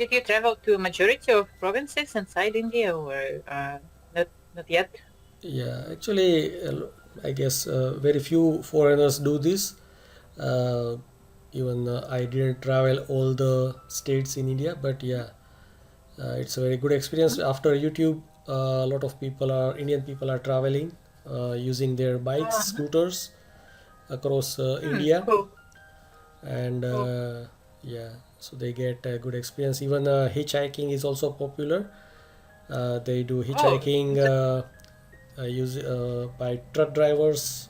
did you travel to majority of provinces inside India or not yet? Yeah, actually, I guess very few foreigners do this. Uh, Even I didn't travel all the states in India, but yeah, it's a very good experience. Mhm. After YouTube, a lot of people are Indian people are traveling using their bikes, Uh-huh. scooters across India, Cool. and Cool. yeah, so they get a good experience. Even hitchhiking is also popular. They do Oh, hitchhiking by truck drivers,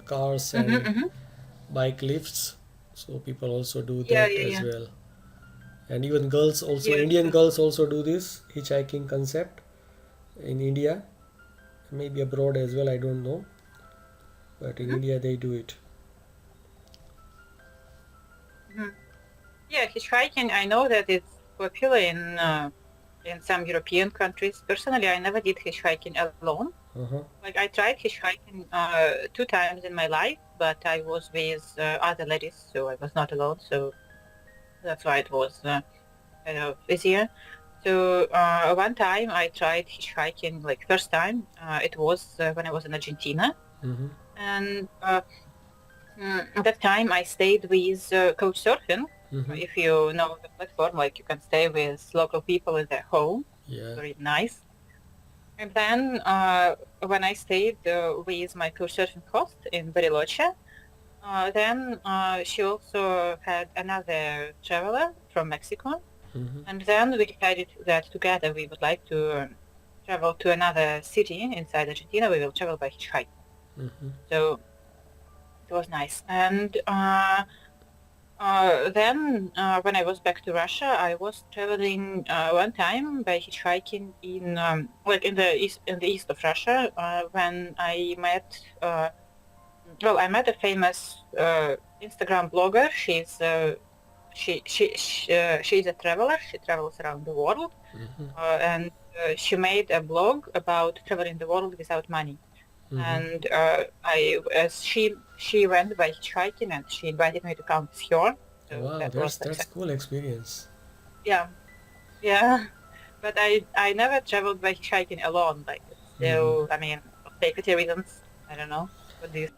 cars, mm-hmm, and mm-hmm. bike lifts. So people also do Yeah, that yeah, as yeah. well. And even girls also, Yeah, Indian so, girls also do this hitchhiking concept in India, maybe abroad as well, I don't know, but in mhm, India they do it. mhm. Yeah, hitchhiking, I know that it's popular in some European countries. Personally, I never did hitchhiking alone. Uh-huh. Like I tried hitchhiking two times in my life, but I was with other ladies, so I was not alone. So that's why it was kind of easier. So one time I tried hitchhiking, like first time, it was when I was in Argentina, Mm-hmm. and at that time I stayed with Couchsurfing. Mm-hmm. If you know the platform, like you can stay with local people in their home. Yeah. Very nice. And then when I stayed with my Couchsurfing host in Bariloche, then she also had another traveler from Mexico. Mm-hmm. And then we decided that together we would like to travel to another city inside Argentina. We will travel by hitchhike. Mm-hmm. So it was nice. And then when I was back to Russia, I was traveling one time by hitchhiking in like in the east of Russia when I met I met a famous Instagram blogger. She's a traveler. She travels around the world, Mm-hmm. and she made a blog about traveling the world without money. Mm-hmm. And I as she went by hitchhiking, and she invited me to come with her. So Wow, that was that's success. cool experience. Yeah, yeah. But I never traveled by hitchhiking alone. Like Mm-hmm. so, I mean, for safety reasons. I don't know. What do you?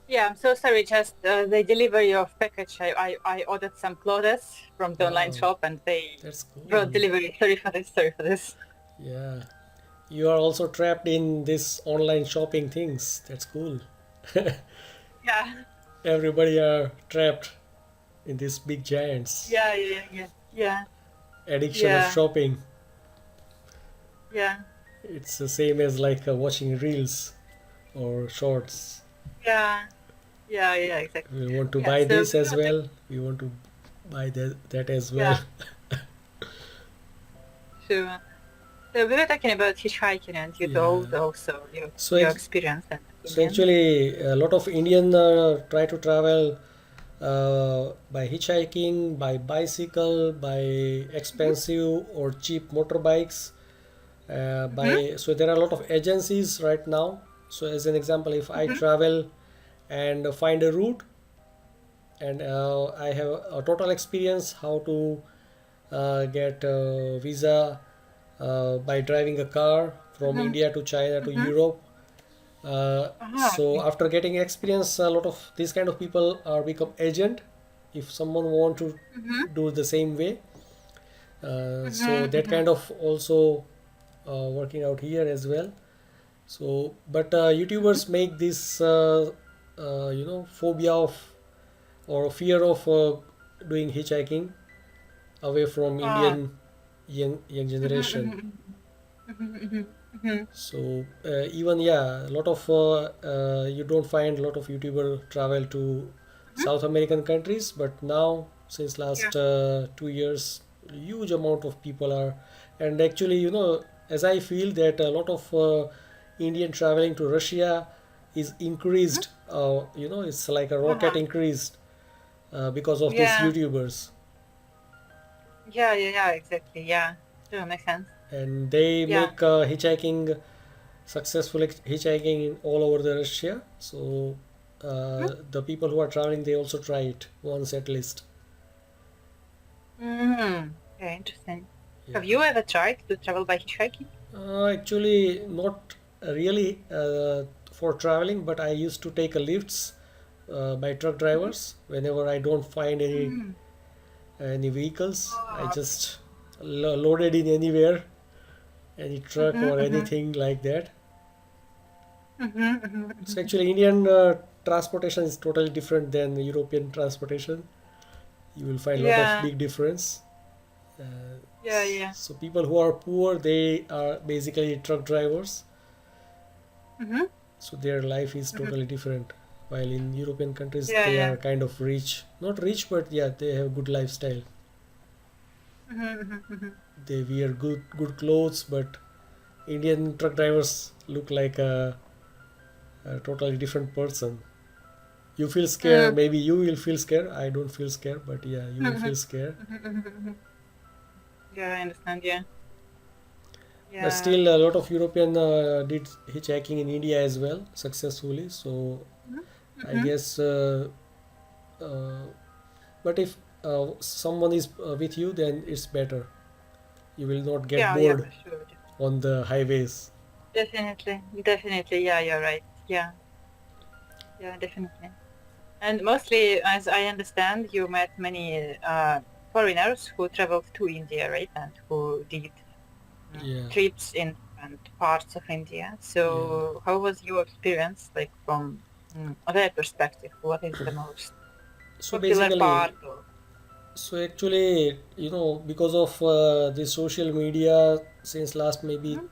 Yeah, I'm so sorry. Just the delivery of package. I ordered some clothes from the online Wow, shop, and they that's brought cool. delivery. Sorry for this. Sorry for this. Yeah, you are also trapped in this online shopping things. That's cool. Yeah, Everybody are trapped in these big giants. yeah, yeah, yeah, yeah, Addiction of yeah, shopping. yeah, It's the same as like watching reels or shorts. yeah, yeah, yeah. Exactly. We want to Yeah. buy So this we as were back. well. We want to buy that as well. Yeah, sure. So we were talking about hitchhiking, and you Yeah. told also So your ex- experience and so opinion. actually, a lot of Indian try to travel by hitchhiking, by bicycle, by Mm-hmm. expensive or cheap motorbikes. Mm-hmm. By so there are a lot of agencies right now. So as an example, if I Mm-hmm. travel and find a route, and I have a total experience how to get a visa by driving a car from Mm-hmm. India to China to Mm-hmm. Europe. So Okay. after getting experience, a lot of these kind of people are become agent. If someone want to Mm-hmm. do the same way, so Mm-hmm. that Mm-hmm. kind of also working out here as well. So, but Mm-hmm. YouTubers make this phobia of or fear of doing hitchhiking away from Ah. Indian young Mm-hmm. generation. Mm-hmm. Mm-hmm. Mm-hmm. Mm-hmm. So even yeah, a lot of you don't find a lot of YouTuber travel to Mm-hmm. South American countries, but now since Yeah. last 2 years, huge amount of people are, and actually as I feel that a lot of Indian traveling to Russia is Mm-hmm. increased. It's like a rocket Uh-huh. increased because of these Yeah. YouTubers, Yeah. Yeah. Yeah. Exactly. Yeah. Sure. Makes sense. and they Yeah. make hitchhiking successful hitchhiking in all over the Russia. So Mm-hmm. the people who are traveling, they also try it once at least. Mm-hmm. Okay, interesting. Yeah. Have you ever tried to travel by hitchhiking? Actually, not really for traveling, but I used to take a lifts by truck Mm-hmm. drivers whenever I don't find Mm. any vehicles. I Oh, okay. just loaded in anywhere, any truck Mm-hmm, or mm-hmm, anything like that. mm-hmm, mm-hmm, So mm-hmm. actually, Indian transportation is totally different than European transportation. You will find a lot of Yeah, big difference. Uh, yeah, yeah. so people who are poor, they are basically truck drivers. Mm-hmm, So their life is mm-hmm. totally different. While in European countries, Yeah, they yeah. are kind of rich. Not rich, but yeah, they have good lifestyle. Mm-hmm, mm-hmm, mm-hmm. They wear good clothes, but Indian truck drivers look like a totally different person. You feel scared. Mm-hmm, Maybe you will feel scared. I don't feel scared, but yeah, you will mm-hmm, feel scared. mm-hmm, mm-hmm. Yeah, I understand. Yeah, But yeah. still, a lot of European did hitchhiking in India as well successfully. So Mm-hmm, I mm-hmm. guess, uh, but if someone is with you, then it's better. You will not get Yeah, yeah, bored for sure. on the highways. Definitely, definitely. Yeah, you're right. Yeah, yeah, definitely. And mostly, as I understand, you met many foreigners who traveled to India, right? And who did Yeah, trips in different parts of India. yeah. So, how was your experience, like from their perspective? What is the most So popular basically, part? Or so actually, because of the social media since last maybe Mhm,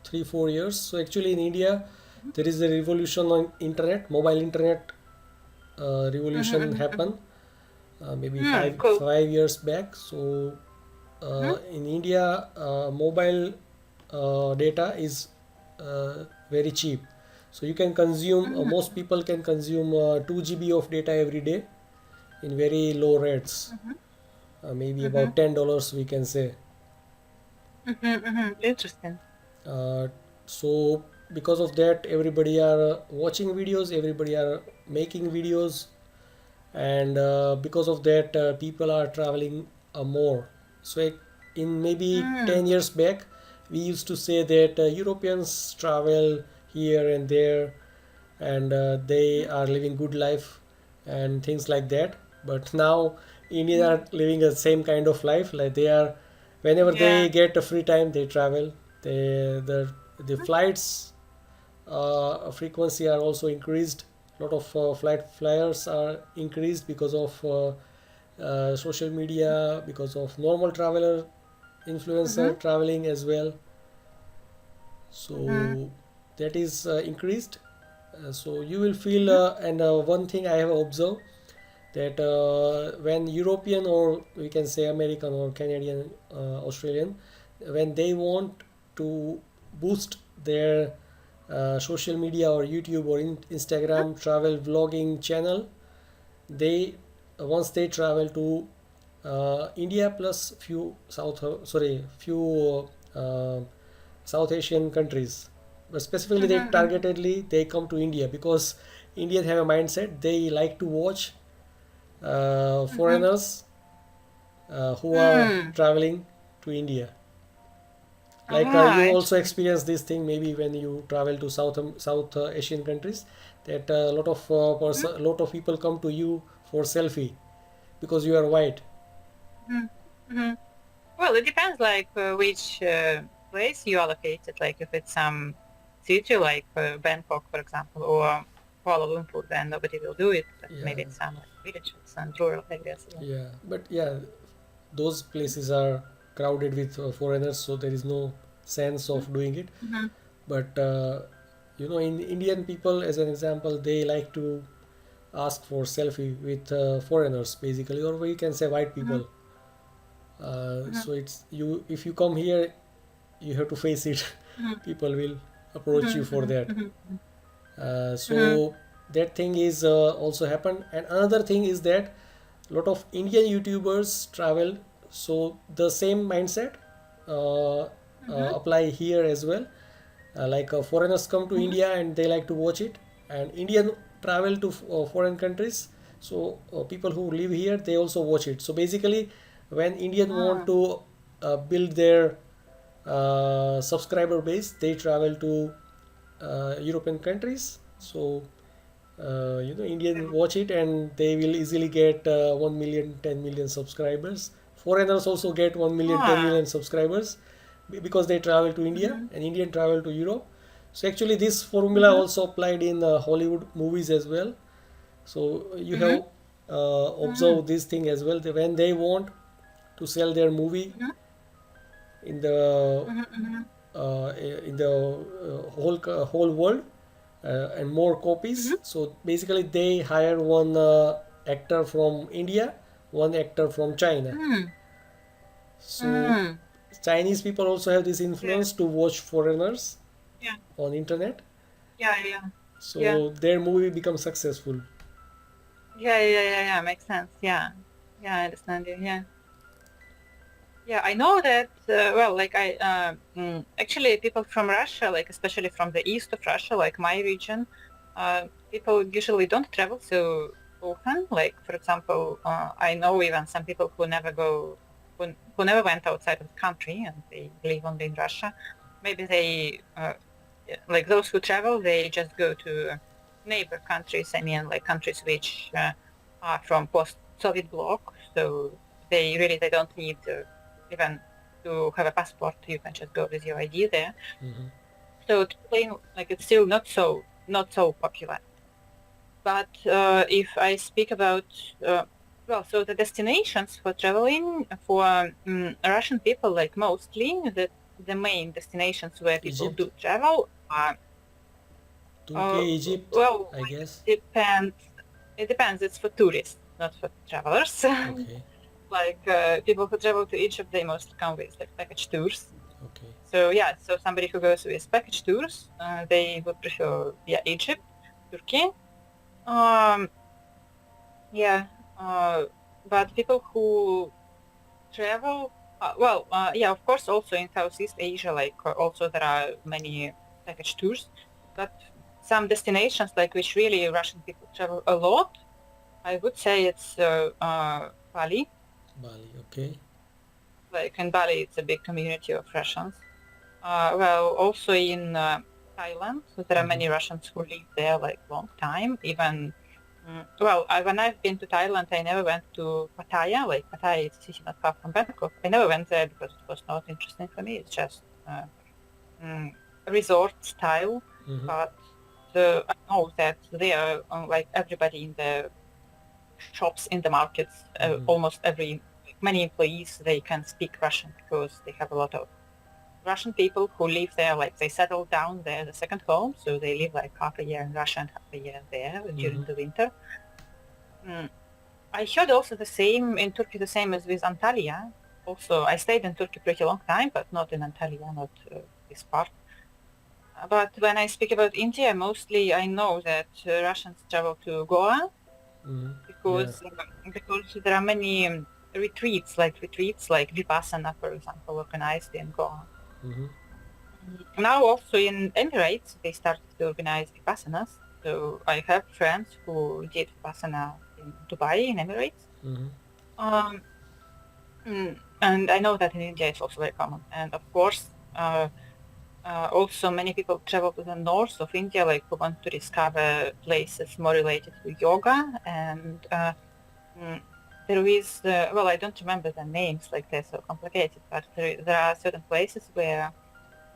3 4 years. So actually, in India, mhm, there is a revolution on internet, mobile internet mhm, revolution mhm, mhm. happened maybe five Cool. 5 years back. So Mhm, in India, mobile data is very cheap. So you can consume, most mhm, people can consume 2 GB of data every day in very low rates, mhm, maybe mhm, about $10 we can say. mhm, mhm. Interesting. Uh, so because of that, everybody are watching videos, everybody are making videos, and because of that, people are traveling more. So in maybe Mm, 10 years back, we used to say that Europeans travel here and there, and they mhm, are living good life and things like that. But now Indians mhm. are living the same kind of life, like they are, whenever they Yeah. get a free time, they travel. The Mhm, flights frequency are also increased. A lot of flight flyers are increased because of social media, because of normal traveler mhm, influencer traveling as well. mhm, So that is increased. So you will feel, mhm, and one thing I have observed, that when European, or we can say American or Canadian, Australian, when they want to boost their social media or YouTube or mhm, Instagram travel vlogging channel, they once they travel to India plus few South Asian countries, but specifically they mhm, mhm, targetedly they come to India because Indians have a mindset, they like to watch mhm. foreigners who are Mm. traveling to India. Like Ah, you also interesting. experience this thing maybe when you travel to South Asian countries, that a Mhm, lot of people come to you for selfie because you are white. mhm, mhm. Well, it depends, like which place you are located. Like if it's some city, like Bangkok, for example, or Kuala Lumpur, then nobody will do it. But Yeah, maybe it's some like villages and rural areas. Yeah. yeah, but yeah, those places are crowded with foreigners, so there is no sense of doing it. Mm-hmm. But in Indian people, as an example, they like to ask for selfie with foreigners basically, or we can say white Mm-hmm. people. Mm-hmm. So it's you, if you come here, you have to face it. People will approach you for Mm-hmm. that. Mm-hmm. Mm-hmm. So that thing is also happened. And another thing is that a lot of Indian YouTubers travel, so the same mindset uh, Mm-hmm. apply here as well. Like foreigners come to Mm-hmm. India and they like to watch it, and Indian travel to foreign countries. So people who live here, they also watch it. So basically, when Indian want Mm. to build their subscriber base, they travel to European countries. So Indian watch it and they will easily get 1 million, 10 million subscribers. Foreigners also get 1 million, 10 Ah. million subscribers because they travel to India Mhm. and Indian travel to Europe. So actually, this formula Mhm. also applied in Hollywood movies as well. So you Mhm. have Mhm. observed this thing as well. When they want to sell their movie Mhm. in the Mhm. Mhm. whole world and more copies. Mhm. So basically, they hire one actor from India, one actor from China. Mhm. So Mhm. Chinese people also have this Yeah. influence to watch foreigners Yeah. on internet. Yeah. Yeah. Yeah. So their movie becomes successful. Yeah. Yeah. Yeah. Yeah. Makes sense. Yeah. Yeah. I understand you. Yeah. Yeah, I know that. Well, like actually, people from Russia, like especially from the east of Russia, like my region, people usually don't travel so often. Like, for example, I know even some people who never go, who never went outside of the country, and they live only in Russia. Maybe they, yeah, like those who travel, they just go to neighbor countries. I mean, like countries which are from post-Soviet bloc, so they don't need. Even to have a passport, you can just go with your ID there. Mhm. So traveling, like it's still not so popular. But if I speak about well, so the destinations for traveling for Russian people, like mostly the main destinations where people Egypt, do travel are uh, Turkey, Egypt, well, I guess. it depends. It depends. It's for tourists, not for travelers. Okay, Like people who travel to Egypt, they mostly come with like package tours. okay. So yeah, so somebody who goes with package tours, they would prefer Egypt, Turkey. Um, yeah, but people who travel, yeah, of course, also in Southeast Asia, like also there are many package tours, but some destinations like which really Russian people travel a lot, I would say it's Bali. Bali, okay. Like in Bali, it's a big community of Russians. Well, also in Thailand, so there are Mm-hmm. many Russians who live there like long time. Even well, when I've been to Thailand, I never went to Pattaya. Like Pattaya is a city not far from Bangkok. I never went there because it was not interesting for me. It's just mm, resort style. Mm-hmm. But I know that there, like everybody in the shops, in the markets, Mm-hmm. almost many employees, they can speak Russian because they have a lot of Russian people who live there, like they settled down there, the second home, so they live like half a year in Russia and half a year there Mm-hmm. during the winter. Mm. I heard also the same in Turkey, the same as with Antalya. Also, I stayed in Turkey pretty long time, but not in Antalya, not this part. But when I speak about India, mostly I know that Russians travel to Goa Mm-hmm. Yeah. because there are many retreats like Vipassana, for example, organized in Goa. Mm-hmm. Now also in Emirates, they started to organize Vipassanas. So I have friends who did Vipassana in Dubai, in Emirates. Mm-hmm. Um, and I know that in India it's also very common. And of course, also many people travel to the north of India, like who want to discover places more related to yoga. And mm, there is, well, I don't remember the names, like they're so complicated, but there are certain places where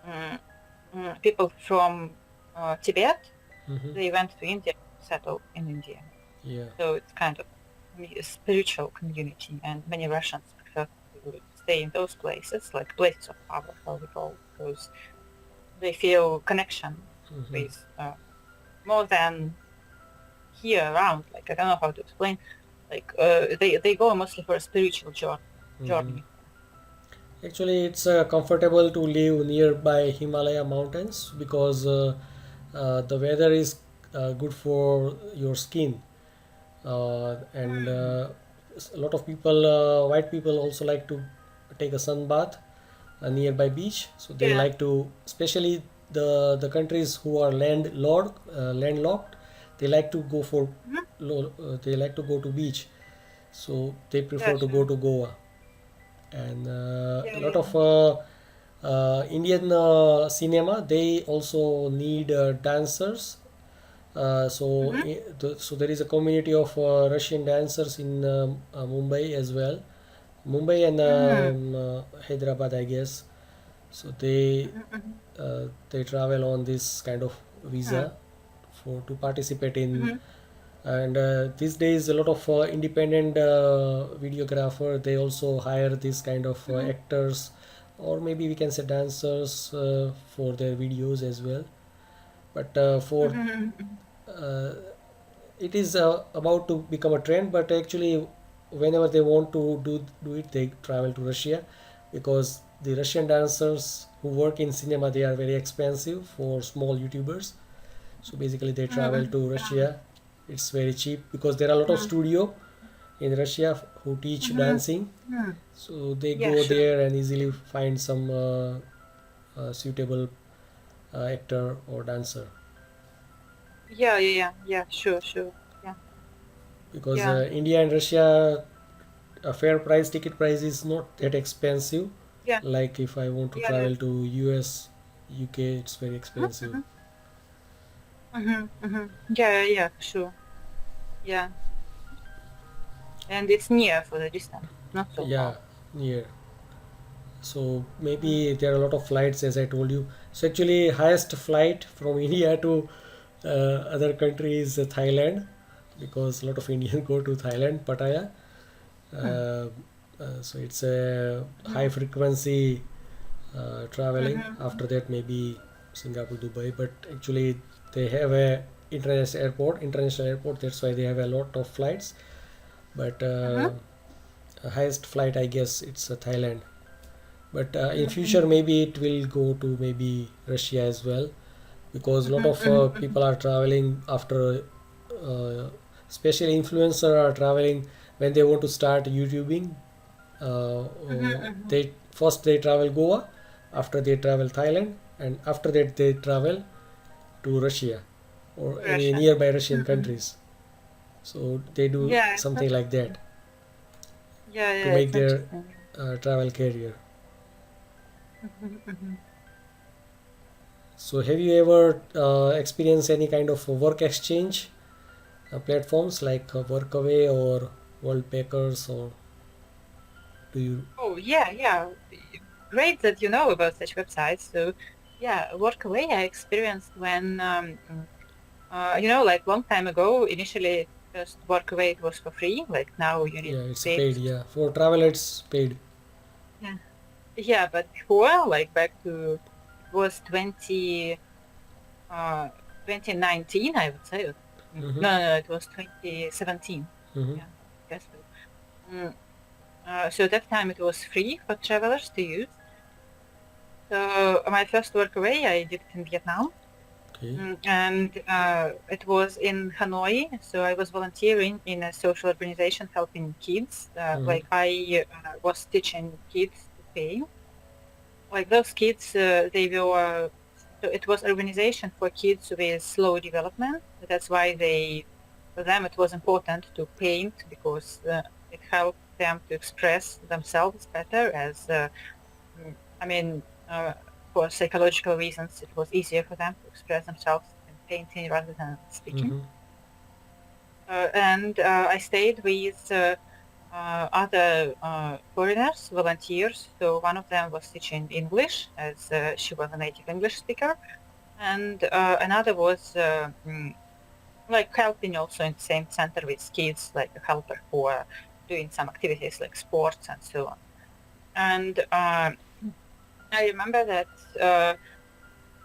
mm, people from Tibet, Mm-hmm. they went to India to settle in India. Yeah. So it's kind of a spiritual community, and many Russians prefer to stay in those places, like places of power, how we call, because they feel connection Mm-hmm. with more than here around. Like I don't know how to explain. Like they go mostly for a spiritual Mm-hmm. journey. Actually, it's comfortable to live nearby Himalaya mountains because the weather is good for your skin. And Mm. a lot of people, white people, also like to take a sun bath nearby beach. So they Yeah. like to, especially the countries who are landlocked, they like to go Mhm. they like to go to beach. So they prefer Yeah. to go Sure. to Goa. and a Yeah, lot yeah. of Indian cinema, they also need dancers. Mm-hmm. So there is a community of Russian dancers in Mumbai as well. Mumbai and Mm-hmm. Hyderabad, I guess. So Mm-hmm. they travel on this kind of Mm-hmm. visa for to participate in. Mm-hmm. And these days, a lot of independent videographer, they also hire this kind of actors, or maybe we can say dancers for their videos as well. But for Mm-hmm. uh, it is about to become a trend, but actually whenever they want to do it, they travel to Russia, because the Russian dancers who work in cinema, they are very expensive for small YouTubers. So basically they travel Mm-hmm. to Russia. It's very cheap because there are a lot of studio in Russia who teach Mm-hmm. dancing. Mm-hmm. So they Yeah, go sure. there and easily find some suitable actor or dancer, Yeah, yeah, yeah, yeah, sure, sure. Yeah, because yeah, India and Russia, a fair price ticket price is not that expensive. yeah, Like if I want to yeah, yeah. travel to US, UK, it's very expensive. Mm-hmm. Mm-hmm. Mm-hmm. Yeah, yeah, yeah, sure. Yeah, and it's near for the distance, not so Yeah, far. near. So Mm-hmm. maybe there are a lot of flights, as I told you. So actually, highest flight from India to other countries is Thailand, because a lot of Indians go to Thailand, Pattaya. Uh, so it's a high Mm-hmm. frequency traveling. Mm-hmm. After that, maybe Singapore, Dubai. But actually, they have a international airport. That's why they have a lot of flights. But Mm-hmm. highest flight, I guess, it's Thailand. But in future, Mm-hmm. maybe it will go to maybe Russia as well, because a lot Mm-hmm. of Mm-hmm. people are traveling after, especially influencer are traveling when they want to start YouTubing. Mm-hmm. They travel Goa, after they travel Thailand, and after that they travel to Russia or any Russia. nearby Russian Mm-hmm. countries. So they do Yeah, it's something like that interesting. Yeah, to yeah, make it's their interesting. travel career. Mm-hmm. Mm-hmm. So have you ever experienced any kind of work exchange platforms like Workaway or Worldpackers, or do you? Oh, yeah, yeah. Great that you know about such websites. So, yeah, Workaway I experienced when, like long time ago, initially just Workaway it was for free. Like now you need Yeah, to it's pay to paid. Yeah, for travel it's paid. yeah. Yeah, but before, like back to it was 2019, I would say. Mm-hmm. No, no, it was 2017. Mm-hmm. Yeah, guess so. Mm, so that time it was free for travelers to use. So my first work away, I did it in Vietnam. Okay. And it was in Hanoi. So I was volunteering in a social organization helping kids. Mm-hmm. Like I was teaching kids to paint. Like those kids, they were, so it was organization for kids with slow development. That's why for them, it was important to paint because it helped them to express themselves better I mean, for psychological reasons, it was easier for them to express themselves in painting rather than speaking. Mm-hmm. And I stayed with other foreigners, volunteers. So one of them was teaching English as she was a native English speaker. And another was like helping also in the same center with kids, like a helper for doing some activities like sports and so on. And I remember that uh,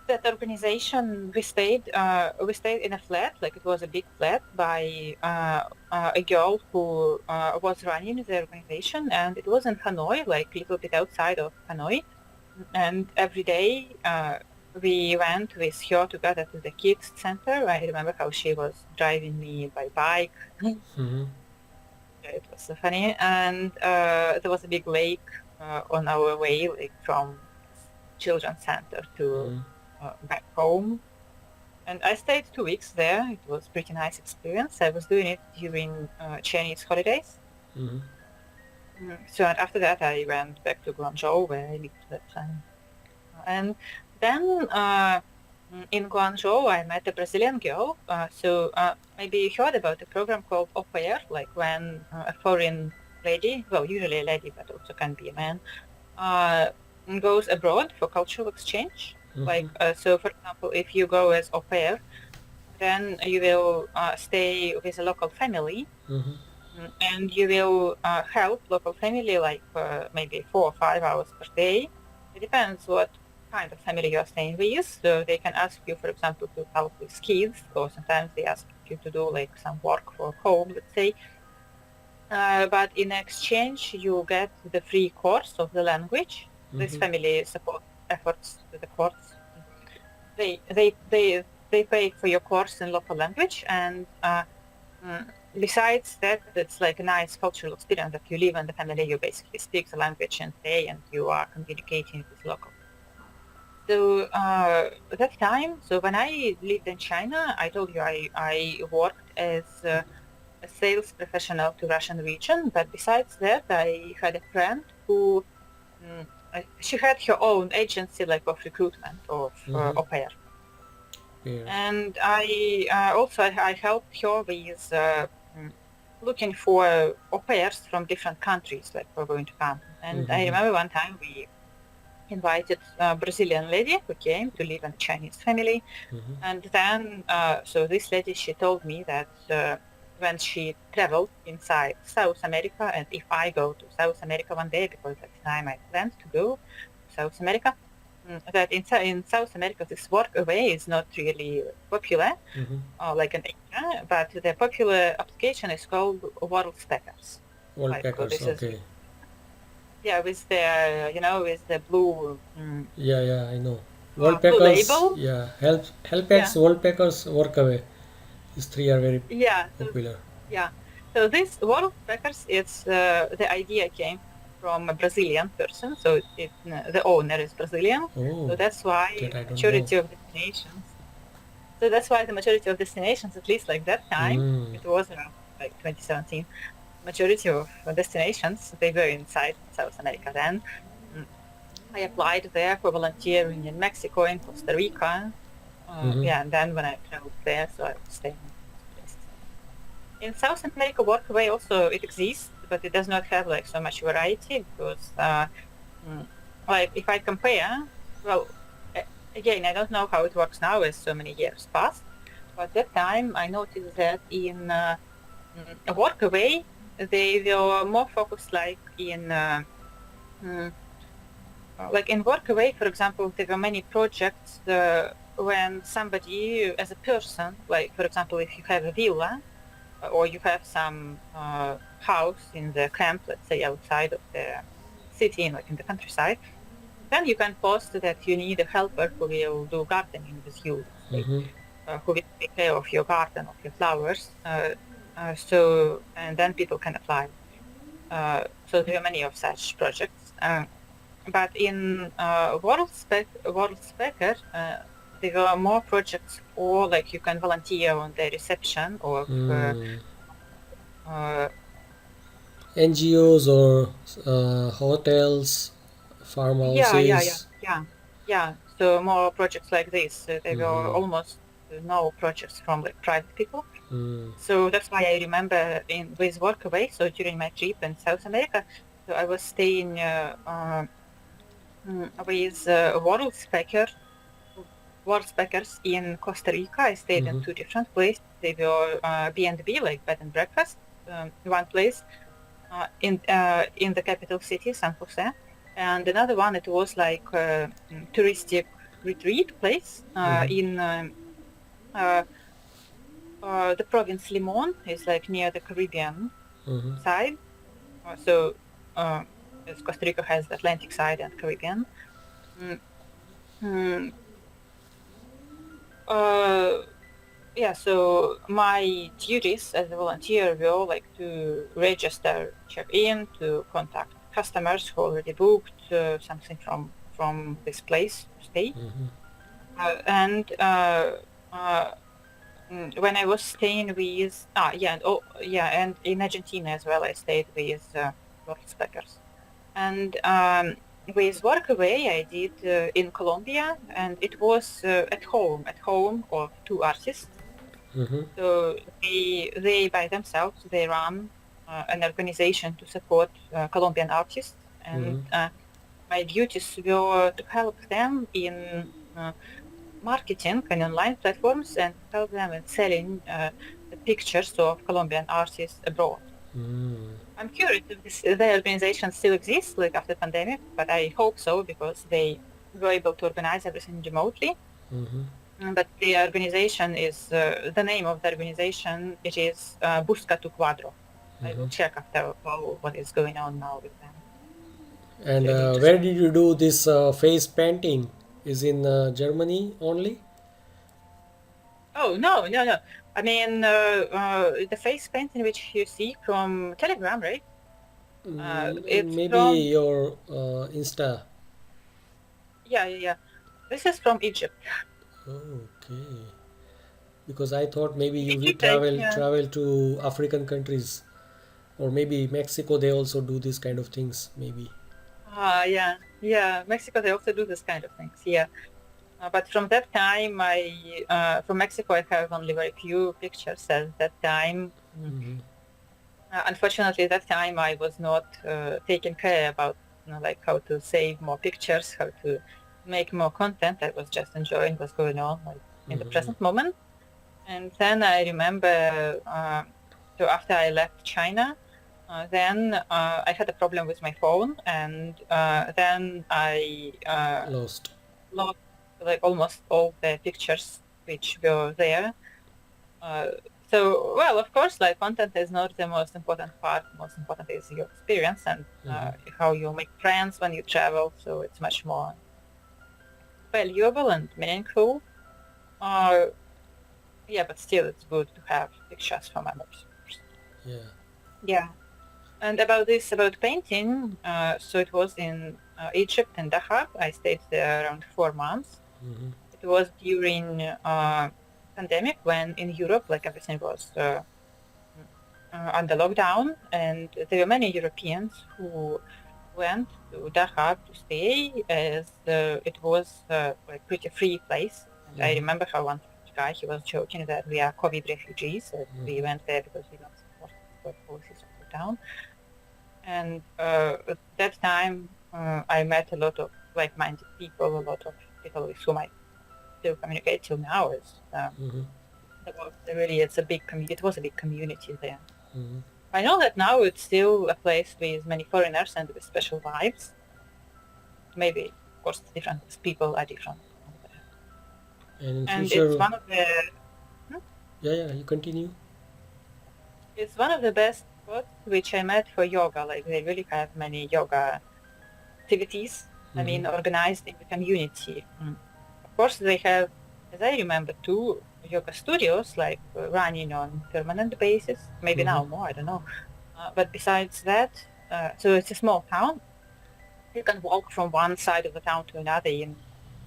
that organization we stayed in a flat, like it was a big flat by a girl who was running the organization, and it was in Hanoi, like a little bit outside of Hanoi. And every day we went with her together to the kids center. I remember how she was driving me by bike. Mm-hmm. It was so funny. And there was a big lake on our way, like from children's center to Mm-hmm. back home. And I stayed 2 weeks there. It was pretty nice experience. I was doing it during Chinese holidays. Mm-hmm. So after that, I went back to Guangzhou, where I lived that time. And then in Guangzhou, I met a Brazilian girl. Maybe you heard about a program called Au Pair, like when a foreign lady, well, usually a lady, but also can be a man, uh, goes abroad for cultural exchange. Mm-hmm. So for example, if you go as au pair, then you will stay with a local family, Mm-hmm. and you will help local family like maybe 4 or 5 hours per day. It depends what kind of family you are staying with. So they can ask you, for example, to help with kids, or sometimes they ask you to do like some work for home, let's say. But in exchange, you get the free course of the language. This Mm-hmm. family support efforts to the course. They pay for your course in local language, and besides that, it's like a nice cultural experience that you live in the family. You basically speak the language and play, and you are communicating with local. So at that time, so when I lived in China, I told you I worked as a sales professional to Russian region. But besides that, I had a friend who she had her own agency like of recruitment of Mm-hmm. au pair. Yeah. And I helped her with looking for au pairs from different countries like who were going to come. And I Mm-hmm. remember one time we invited a Brazilian lady who came to live in a Chinese family. Mm-hmm. And then, so this lady, she told me that when she traveled inside South America, and if I go to South America one day, because at the time I planned to go to South America, that in South America, this work away is not really popular, Mm-hmm. like in Asia, but the popular application is called World Stackers. Wall Like packers. this is, Okay. yeah, with the, with the blue, Yeah, yeah, I know. Wall blue packers. label. Yeah. Help Yeah. X, wall packers, work away. These three are very Yeah. popular. Yeah. So this World Packers, it's the idea came from a Brazilian person. So the owner is Brazilian. Oh, So that's why that I don't know. majority of destinations. So that's why the majority of destinations, at least like that time, Mm. it was around like 2017. Majority of destinations they were inside South America. Then Mm, I applied there for volunteering in Mexico, in Costa Rica. Mm-hmm. Yeah, and then when I traveled there, so I was staying in those places. In South America, workaway also it exists, but it does not have like so much variety because, mm, like if I compare, well, again, I don't know how it works now as so many years passed, but that time I noticed that in workaway they were more focused mm, like in workaway, for example, there were many projects when somebody as a person, like for example, if you have a villa or you have some house in the camp, let's say outside of the city, like in the countryside, then you can post that you need a helper who will do gardening with you, let's say, Mm-hmm. who will take care of your garden, of your flowers. And then people can apply. So there are many of such projects. But in World Specker, there are more projects, or like you can volunteer on the reception of Mm. uh, NGOs or hotels, yeah, yeah, yeah, farmhouses. yeah, yeah. So more projects like this. There were Mm-hmm. almost no projects from like private people. Mm. So that's why I remember in with Workaway. So during my trip in South America, so I was staying with World Speckers in Costa Rica. I stayed in Mm-hmm. two different places. They were B&B, like bed and breakfast. One place in the capital city, San Jose, and another one it was like touristic retreat place Mm-hmm. in uh, the province Limon is like near the Caribbean Mm-hmm. side. So as Costa Rica has the Atlantic side and Caribbean. Mm, mm, uh, yeah, so my duties as a volunteer were like to register, check in, to contact customers who already booked something from this place to stay. Mm-hmm. And when I was staying with, and in Argentina as well, I stayed with. backpackers. And with Workaway, I did in Colombia, and it was at home of two artists. Mm-hmm. So they by themselves, they run an organization to support Colombian artists, and Mm-hmm. my duties were to help them in marketing and online platforms and help them in selling the pictures of Colombian artists abroad. Mm-hmm. I'm curious if the organization still exists like after pandemic, but I hope so because they were able to organize everything remotely. Mm-hmm. But the organization is the name of the organization. It is Busca tu Cuadro. I will Mm-hmm. check after what is going on now with them if And you're where interested. did you do this face painting? Is in Germany only? Oh no! I mean the face painting which you see from Telegram, right? It's Maybe from your Insta. yeah. This is from Egypt. Okay. Because I thought maybe you will Egypt, yeah. travel to African countries, or maybe Mexico. They also do this kind of things. Maybe. Yeah. Mexico, they also do this kind of things. Yeah. But from that time, from Mexico, I have only very few pictures at that time. Mm-hmm. Unfortunately, that time I was not taking care about like how to save more pictures, how to make more content. I was just enjoying what's going on like in the Mm-hmm. present moment. And then I remember, so after I left China, then I had a problem with my phone, and then I Lost. lost like almost all the pictures which were there. Uh, so, well, of course, like content is not the most important part. Most important is your experience and Mm-hmm. how you make friends when you travel. So it's much more valuable and meaningful. Uh, yeah, but still, it's good to have pictures for memories. Yeah. Yeah. And about painting, so it was in Egypt and Dahab. I stayed there around 4 months. Mm-hmm. It was during pandemic when in Europe, like everything was under lockdown, and there were many Europeans who went to Dahab to stay, as it was like pretty free place. And I Mm-hmm. remember how one guy he was joking that we are COVID refugees. That we went there because we don't support the policies of the town. And at that time, I met a lot of like-minded people, a lot of people with whom I still communicate till now. Mm-hmm. Really, it's a big community. It was a big community there. Mm-hmm. I know that now it's still a place with many foreigners and with special vibes. Maybe, of course, it's different. People are different over there. And in And it's future, one of the hmm? yeah, you continue. it's one of the best spots which I met for yoga. Like they really have many yoga activities. I Mm-hmm. mean, organized in the community. Of course, they have, as I remember, two yoga studios like running on permanent basis. Maybe Mm-hmm. now more, I don't know. But besides that, so it's a small town. You can walk from one side of the town to another in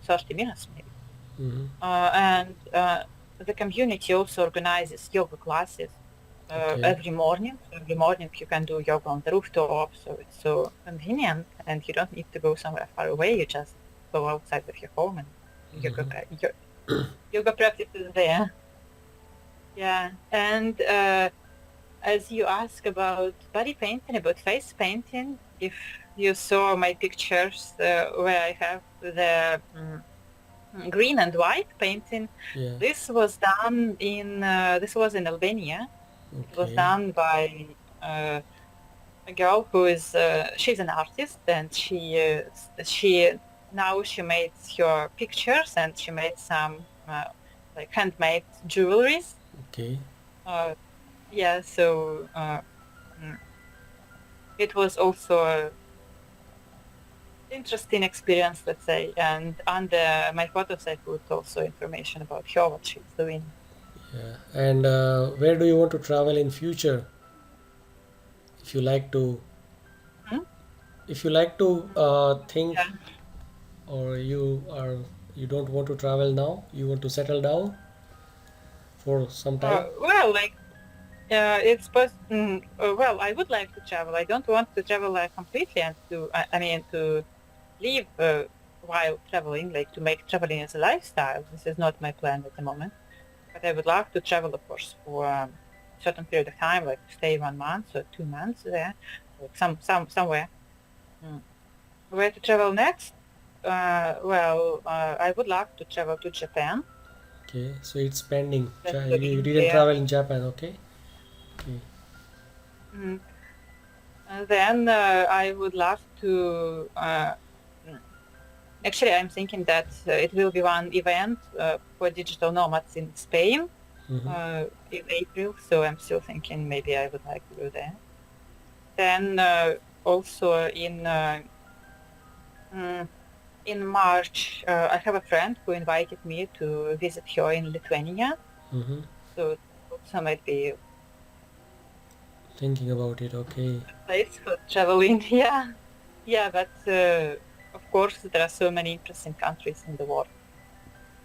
30 minutes, maybe. Mm-hmm. And the community also organizes yoga classes Okay. every morning. So every morning you can do yoga on the rooftop. So it's so convenient and you don't need to go somewhere far away. You just go outside of your home and Mm-hmm. yoga practices there. Yeah. And as you ask about body painting, about face painting, if you saw my pictures where I have the green and white painting, Yeah. this was in Albania. It was Okay. done by uh, a girl who is she's an artist, and she now she made her pictures and she made some like handmade jewelries. Okay. Uh, yeah, so mm, it was also a interesting experience, let's say. And under my photos, I put also information about her, what she's doing. Yeah. And where do you want to travel in future? If you like to, Hmm? think, Yeah. or you don't want to travel now. You want to settle down for some time. Well, like well, I would like to travel. I don't want to travel completely and I mean, to live while traveling, like to make traveling as a lifestyle. This is not my plan at the moment. But I would love to travel, of course, for a certain period of time, like stay 1 month or 2 months there, like somewhere. Mm. Where to travel next? I would love to travel to Japan. Okay, so it's pending. That's You in didn't there. travel in Japan, okay? Okay. Mm. And then I would love to. Mm, Actually, I'm thinking that it will be one event for digital nomads in Spain Mm-hmm. in April. So I'm still thinking maybe I would like to go there. Then also mm, in March, I have a friend who invited me to visit her in Lithuania. Mm-hmm. So also might be Thinking about it, okay. a place for traveling. Yeah, yeah, but of course there are so many interesting countries in the world.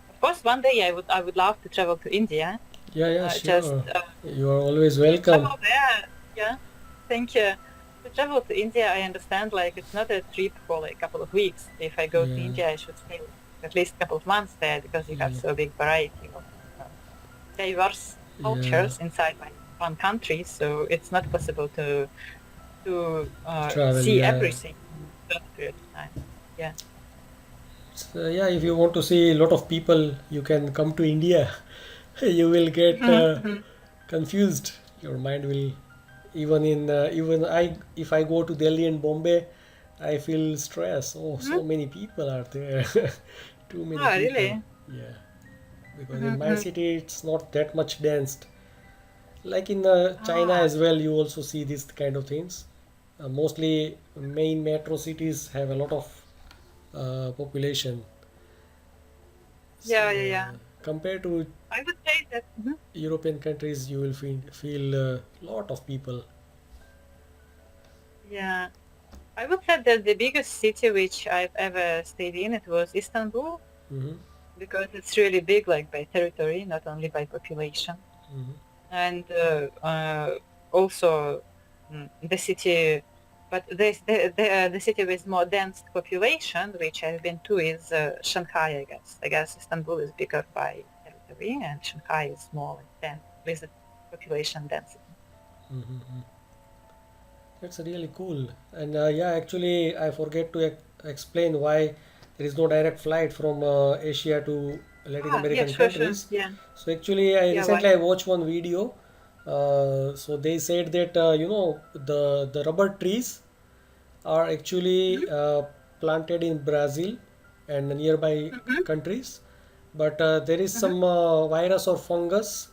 Of course, one day I would love to travel to India. Yeah, yeah, Just sure. You are always to welcome. travel there. Yeah, thank you. To travel to India, I understand like it's not a trip for like a couple of weeks. If I go to Yeah, India, I should stay at least a couple of months there because you have yeah, so big variety of uh, diverse yeah. cultures inside one country. So it's not possible to Travel, see yeah. everything in a short period of time. Yeah. So, yeah, if you want to see a lot of people, you can come to India. You will get confused. Your mind will even I if I go to Delhi and Bombay, I feel stress. Oh, so Mhm. many people are there. Too many Oh, people. really? Yeah, because in my Mm-hmm. city it's not that much dense. Like in China Ah, as well, you also see these kind of things. Mostly main metro cities have a lot of population. So yeah, yeah, yeah. compared to I would say that. Mhm. European countries, you will feel a lot of people. Yeah. I would say that the biggest city which I've ever stayed in, it was Istanbul, Hmm. because it's really big, like by territory, not only by population. Hmm. And also the city, but the city with more dense population, which I've been to, is Shanghai, I guess. I guess Istanbul is bigger by territory, and Shanghai is more like dense with the population density. Hmm. That's really cool. And yeah, actually, I forget to explain why there is no direct flight from Asia to Latin Ah, yeah, American sure, sure. countries. Yeah, So actually, I yeah, recently why? I watched one video. So they said that the rubber trees are actually planted in Brazil and nearby Mm-hmm, countries, but there is mm-hmm, some virus or fungus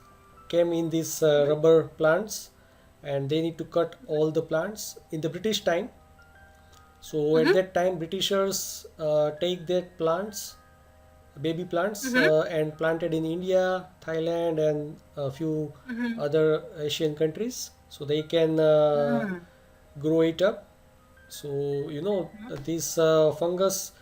came in these mm-hmm, rubber plants, and they need to cut all the plants in the British time. So at mm-hmm, that time, Britishers take their plants, baby plants, mm-hmm, and planted in India, Thailand, and a few mm-hmm, other Asian countries, so they can mm-hmm, grow it up. So this fungus,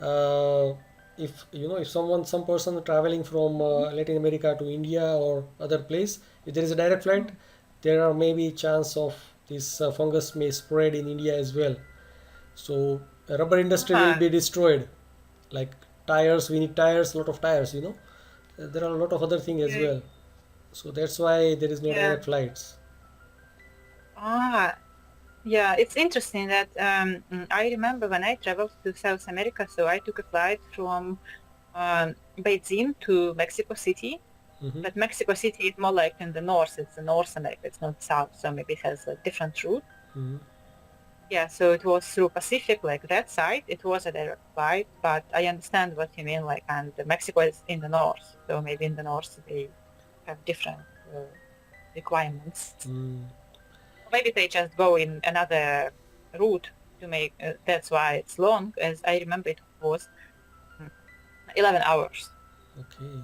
uh, if some person traveling from Latin America to India or other place, if there is a direct flight, mm-hmm. there are maybe chance of this fungus may spread in India as well. So rubber industry will Ah, be destroyed. Like tires, we need tires, a lot of tires. There are a lot of other things as yeah, well. So that's why there is no yeah. direct flights. Ah, yeah, it's interesting that I remember when I traveled to South America, so I took a flight from Beijing to Mexico City. Mm-hmm. But Mexico City is more like in the north, it's the North America, it's not south, so maybe it has a different route. Mm-hmm. Yeah, so it was through Pacific, like that side. It was a direct flight, but I understand what you mean, like, and Mexico is in the north, so maybe in the north they have different requirements. Mm. Maybe they just go in another route to make, that's why it's long, as I remember it was mm, 11 hours. Okay.